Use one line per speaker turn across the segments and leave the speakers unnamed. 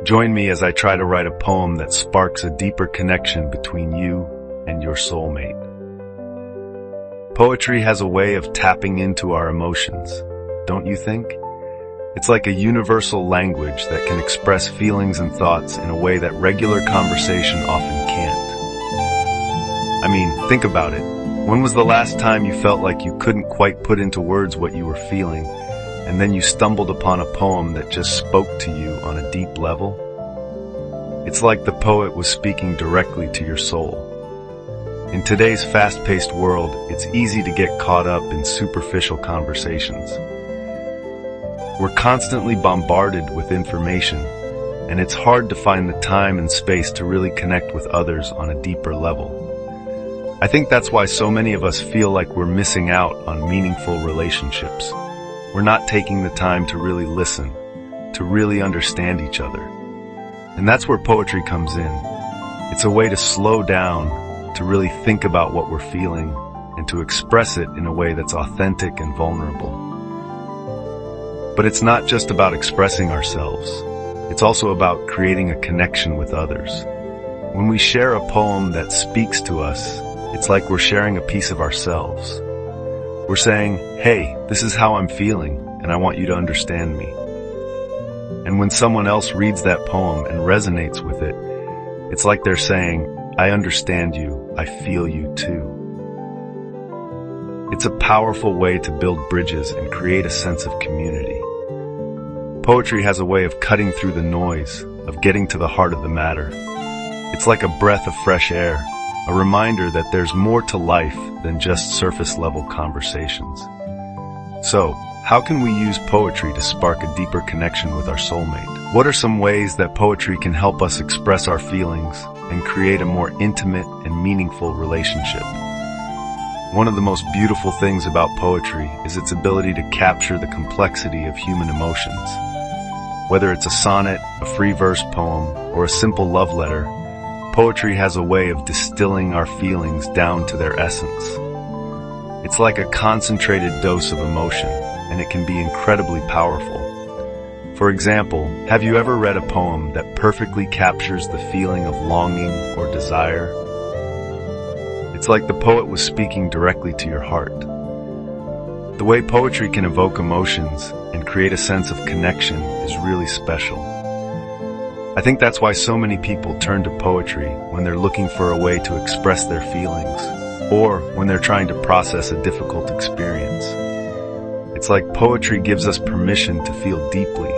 Join me as I try to write a poem that sparks a deeper connection between you and your soulmate. Poetry has a way of tapping into our emotions, don't you think? It's like a universal language that can express feelings and thoughts in a way that regular conversation often can't. I mean, think about it. When was the last time you felt like you couldn't quite put into words what you were feeling, and then you stumbled upon a poem that just spoke to you on a deep level? It's like the poet was speaking directly to your soul. In today's fast-paced world, it's easy to get caught up in superficial conversations. We're constantly bombarded with information, and it's hard to find the time and space to really connect with others on a deeper level. I think that's why so many of us feel like we're missing out on meaningful relationships. We're not taking the time to really listen, to really understand each other. And that's where poetry comes in. It's a way to slow down, to really think about what we're feeling, and to express it in a way that's authentic and vulnerable. But it's not just about expressing ourselves. It's also about creating a connection with others. When we share a poem that speaks to us, it's like we're sharing a piece of ourselves. We're saying, hey, this is how I'm feeling, and I want you to understand me. And when someone else reads that poem and resonates with it, it's like they're saying, I understand you, I feel you too. It's a powerful way to build bridges and create a sense of community. Poetry has a way of cutting through the noise, of getting to the heart of the matter. It's like a breath of fresh air, a reminder that there's more to life than just surface-level conversations. So, how can we use poetry to spark a deeper connection with our soulmate? What are some ways that poetry can help us express our feelings and create a more intimate and meaningful relationship? One of the most beautiful things about poetry is its ability to capture the complexity of human emotions. Whether it's a sonnet, a free verse poem, or a simple love letter, poetry has a way of distilling our feelings down to their essence. It's like a concentrated dose of emotion, and it can be incredibly powerful. For example, have you ever read a poem that perfectly captures the feeling of longing or desire? It's like the poet was speaking directly to your heart. The way poetry can evoke emotions and create a sense of connection is really special. I think that's why so many people turn to poetry when they're looking for a way to express their feelings, or when they're trying to process a difficult experience. It's like poetry gives us permission to feel deeply,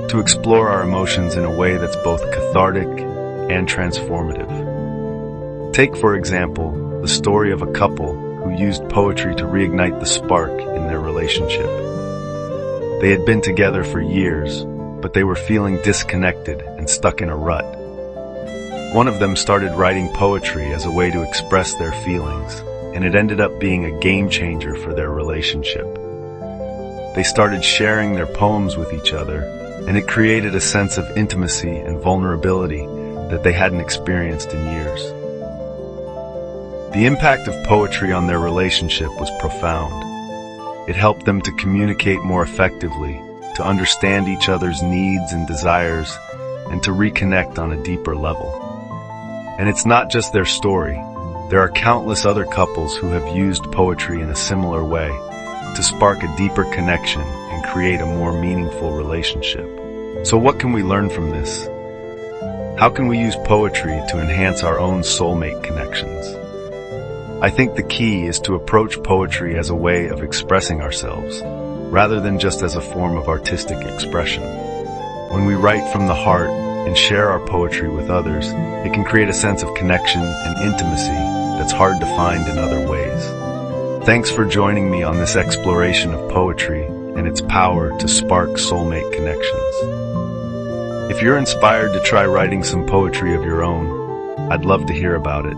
to explore our emotions in a way that's both cathartic and transformative. Take, for example, the story of a couple who used poetry to reignite the spark in their relationship. They had been together for years, but they were feeling disconnected and stuck in a rut. One of them started writing poetry as a way to express their feelings, and it ended up being a game changer for their relationship. They started sharing their poems with each other, and it created a sense of intimacy and vulnerability that they hadn't experienced in years. The impact of poetry on their relationship was profound. It helped them to communicate more effectively, to understand each other's needs and desires, and to reconnect on a deeper level. And it's not just their story. There are countless other couples who have used poetry in a similar way to spark a deeper connection and create a more meaningful relationship. So what can we learn from this? How can we use poetry to enhance our own soulmate connections? I think the key is to approach poetry as a way of expressing ourselves, rather than just as a form of artistic expression. When we write from the heart and share our poetry with others, it can create a sense of connection and intimacy that's hard to find in other ways. Thanks for joining me on this exploration of poetry and its power to spark soulmate connections. If you're inspired to try writing some poetry of your own, I'd love to hear about it.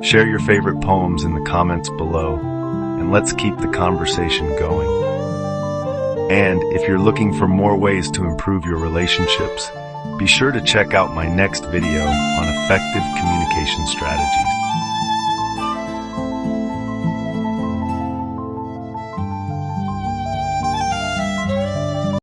Share your favorite poems in the comments below, and let's keep the conversation going. And if you're looking for more ways to improve your relationships, be sure to check out my next video on effective communication strategies.